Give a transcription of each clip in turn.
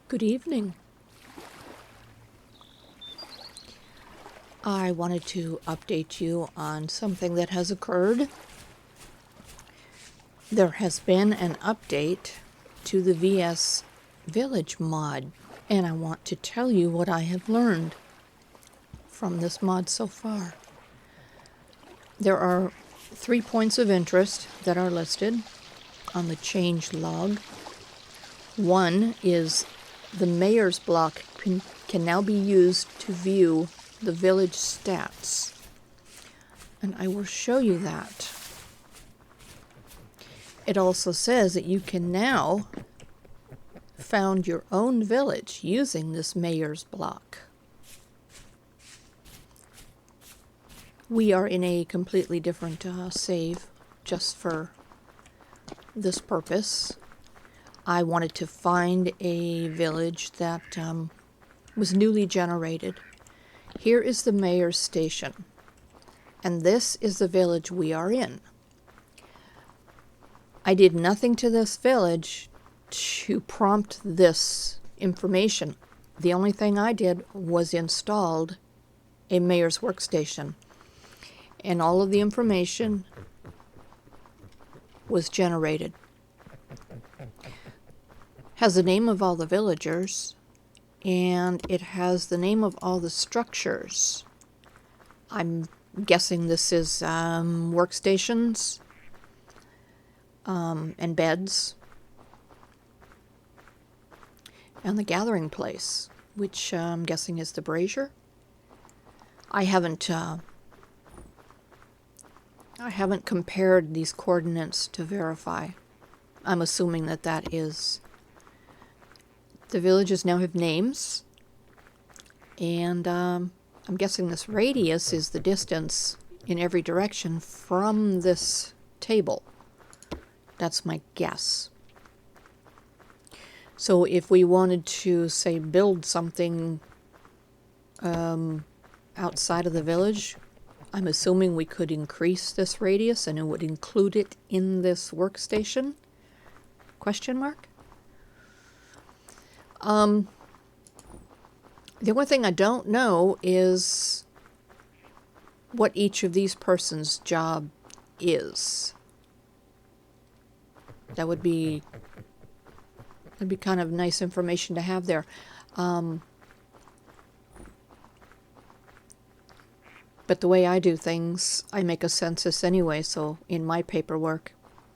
Good evening. I wanted to update you on something that has occurred. There has been an update to the VS Village mod, and I want to tell you what I have learned from this mod so far. There are 3 points of interest that are listed on the change log. One is the mayor's block can now be used to view the village stats, and I will show you that. It also says that you can now found your own village using this mayor's block. We are in a completely different save just for this purpose. I wanted to find a village that was newly generated. Here is the mayor's station, and this is the village we are in. I did nothing to this village to prompt this information. The only thing I did was installed a mayor's workstation, and all of the information was generated. Has the name of all the villagers, and it has the name of all the structures. I'm guessing this is workstations and beds, and the gathering place, which I'm guessing is the brazier. I haven't compared these coordinates to verify. I'm assuming that that is. The villages now have names, and I'm guessing this radius is the distance in every direction from this table. That's my guess. So if we wanted to, say, build something outside of the village, I'm assuming we could increase this radius and it would include it in this workstation? Question mark? The only thing I don't know is what each of these persons' job is. That'd be kind of nice information to have there. But the way I do things, I make a census anyway, so in my paperwork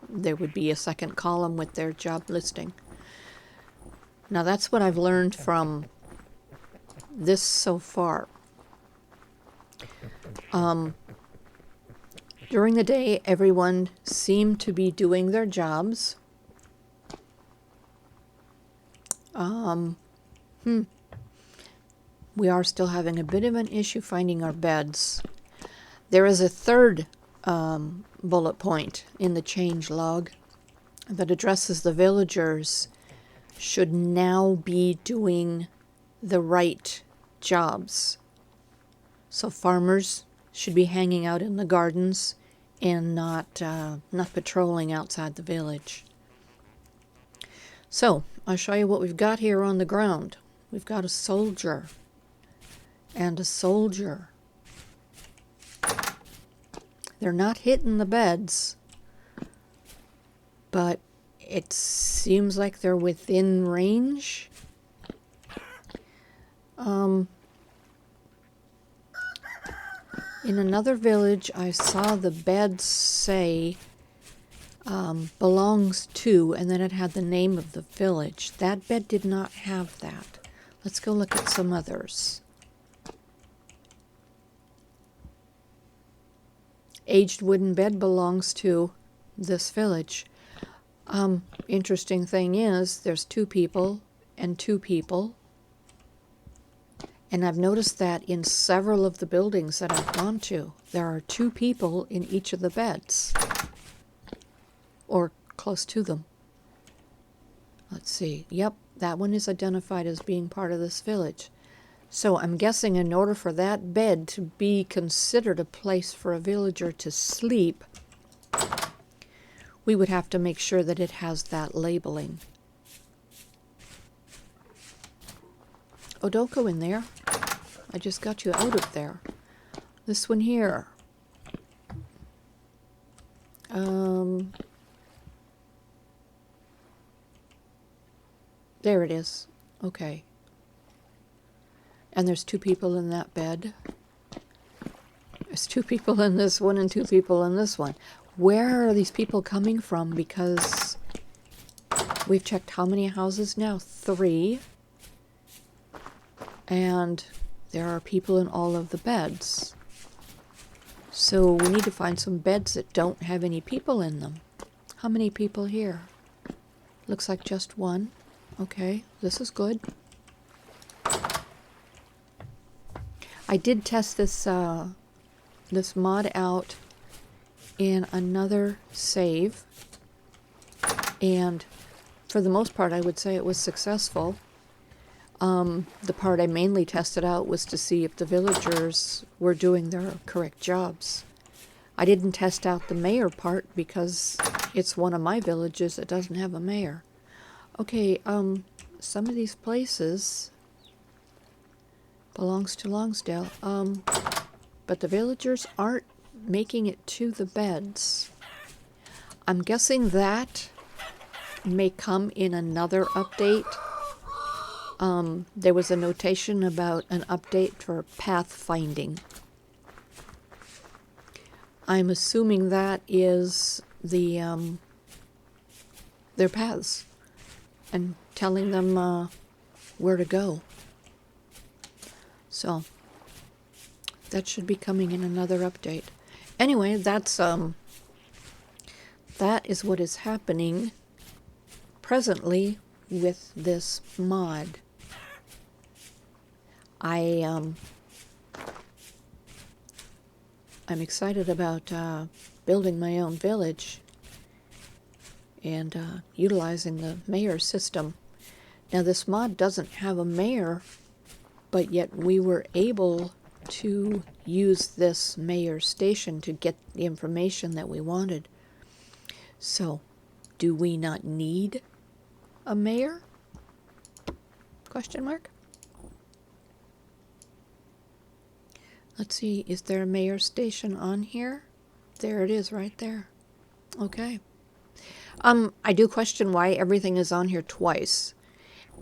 there would be a second column with their job listing. Now that's what I've learned from this so far. During the day, everyone seemed to be doing their jobs. We are still having a bit of an issue finding our beds. There is a third bullet point in the change log that addresses the villagers should now be doing the right jobs. So farmers should be hanging out in the gardens and not patrolling outside the village. So I'll show you what we've got here on the ground. We've got a soldier and a soldier. They're not hitting the beds, but it seems like they're within range. In another village, I saw the bed say belongs to, and then it had the name of the village. That bed did not have that. Let's go look at some others. Aged wooden bed belongs to this village. Interesting thing is, there's 2 people and 2 people. And I've noticed that in several of the buildings that I've gone to, there are 2 people in each of the beds. Or close to them. Let's see. Yep, that one is identified as being part of this village. So I'm guessing in order for that bed to be considered a place for a villager to sleep, we would have to make sure that it has that labeling. Oh, don't go in there. I just got you out of there. This one here. There it is. Okay. And there's 2 people in that bed. There's 2 people in this one and 2 people in this one. Where are these people coming from? Because we've checked how many houses now? 3. And there are people in all of the beds. So we need to find some beds that don't have any people in them. How many people here? Looks like just 1. Okay, this is good. I did test this this mod out in another save, and for the most part I would say it was successful. The part I mainly tested out was to see if the villagers were doing their correct jobs. I didn't test out the mayor part because it's one of my villages that doesn't have a mayor. Okay, some of these places belongs to Longsdale, but the villagers aren't making it to the beds. I'm guessing that may come in another update. There was a notation about an update for pathfinding. I'm assuming that is the their paths and telling them where to go. So that should be coming in another update. Anyway, that is what is happening presently with this mod. I'm excited about building my own village and utilizing the mayor system. Now this mod doesn't have a mayor, but yet we were able to use this mayor station to get the information that we wanted. So, do we not need a mayor? Question mark? Let's see, is there a mayor station on here? There it is right there. Okay. I do question why everything is on here twice.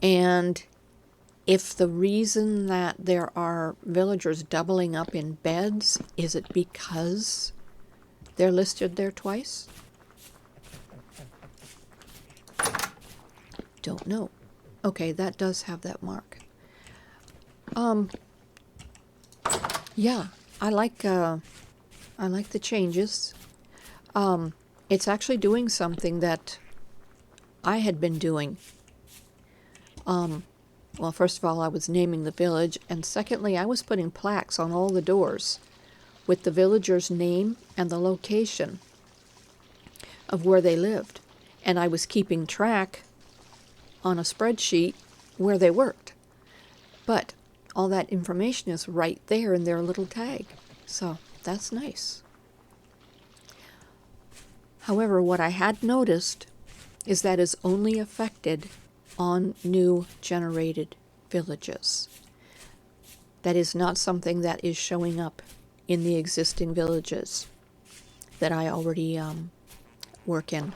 And if the reason that there are villagers doubling up in beds, is it because they're listed there twice? Don't know. Okay, that does have that mark. Yeah, I like the changes. It's actually doing something that I had been doing. Well, first of all, I was naming the village, and secondly, I was putting plaques on all the doors with the villager's name and the location of where they lived. And I was keeping track on a spreadsheet where they worked. But all that information is right there in their little tag. So that's nice. However, what I had noticed is that is only affected on new generated villages. That is not something that is showing up in the existing villages that I already work in.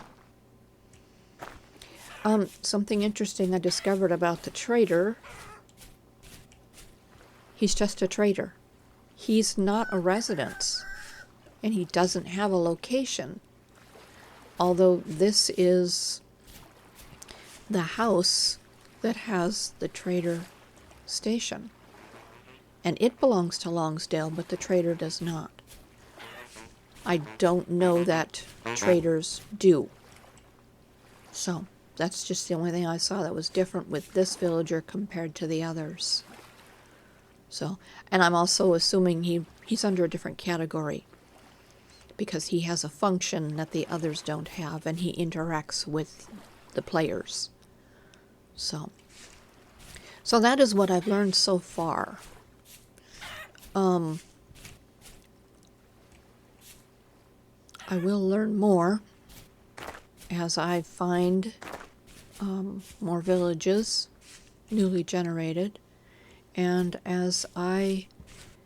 Something interesting I discovered about the trader. He's just a trader. He's not a residence, and he doesn't have a location. Although this is the house that has the trader station. And it belongs to Longsdale, but the trader does not. I don't know that traders do. So, that's just the only thing I saw that was different with this villager compared to the others. So, and I'm also assuming he's under a different category because he has a function that the others don't have, and he interacts with the players. So that is what I've learned so far. I will learn more as I find more villages newly generated and as I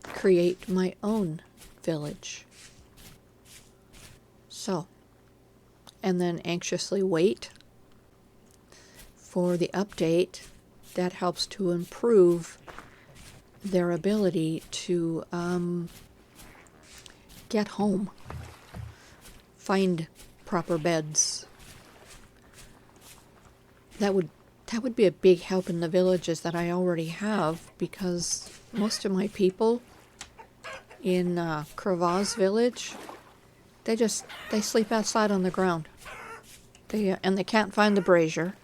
create my own village. So, and then anxiously wait for the update that helps to improve their ability to get home, find proper beds. That would be a big help in the villages that I already have, because most of my people in Kravaz village, they sleep outside on the ground. And they can't find the brazier.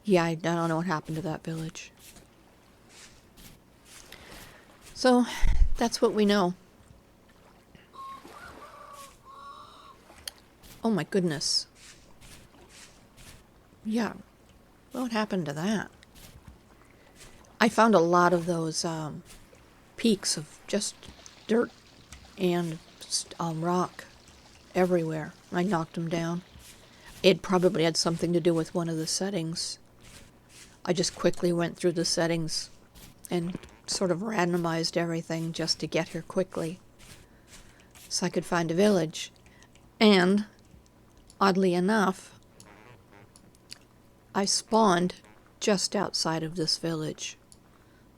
Yeah, I don't know what happened to that village. So that's what we know. Oh my goodness. Yeah, what happened to that? I found a lot of those peaks of just dirt and rock everywhere. I knocked them down. It probably had something to do with one of the settings. I just quickly went through the settings and sort of randomized everything just to get here quickly so I could find a village. And oddly enough, I spawned just outside of this village.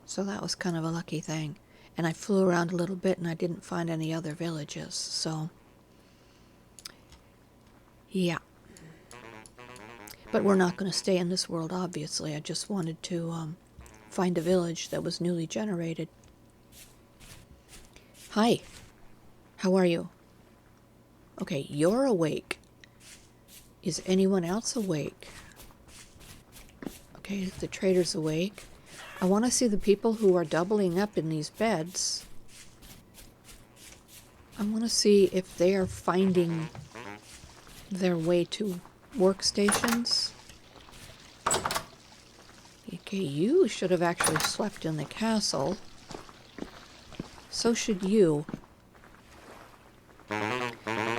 So that was kind of a lucky thing. And I flew around a little bit and I didn't find any other villages. So, yeah. But we're not going to stay in this world, obviously. I just wanted to find a village that was newly generated. Hi. How are you? Okay, you're awake. Is anyone else awake? Okay, the trader's awake. I want to see the people who are doubling up in these beds. I want to see if they are finding their way to workstations. Okay, you should have actually slept in the castle. So should you.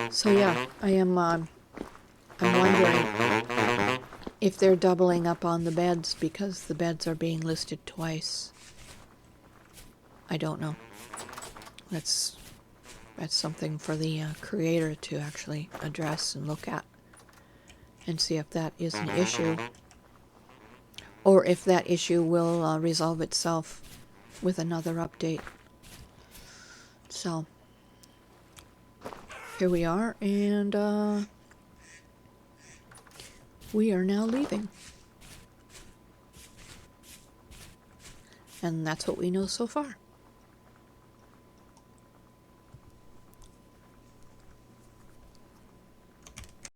So yeah, I'm wondering if they're doubling up on the beds because the beds are being listed twice. I don't know. That's something for the creator to actually address and look at and see if that is an issue, or if that issue will resolve itself with another update. So here we are, and we are now leaving. And that's what we know so far.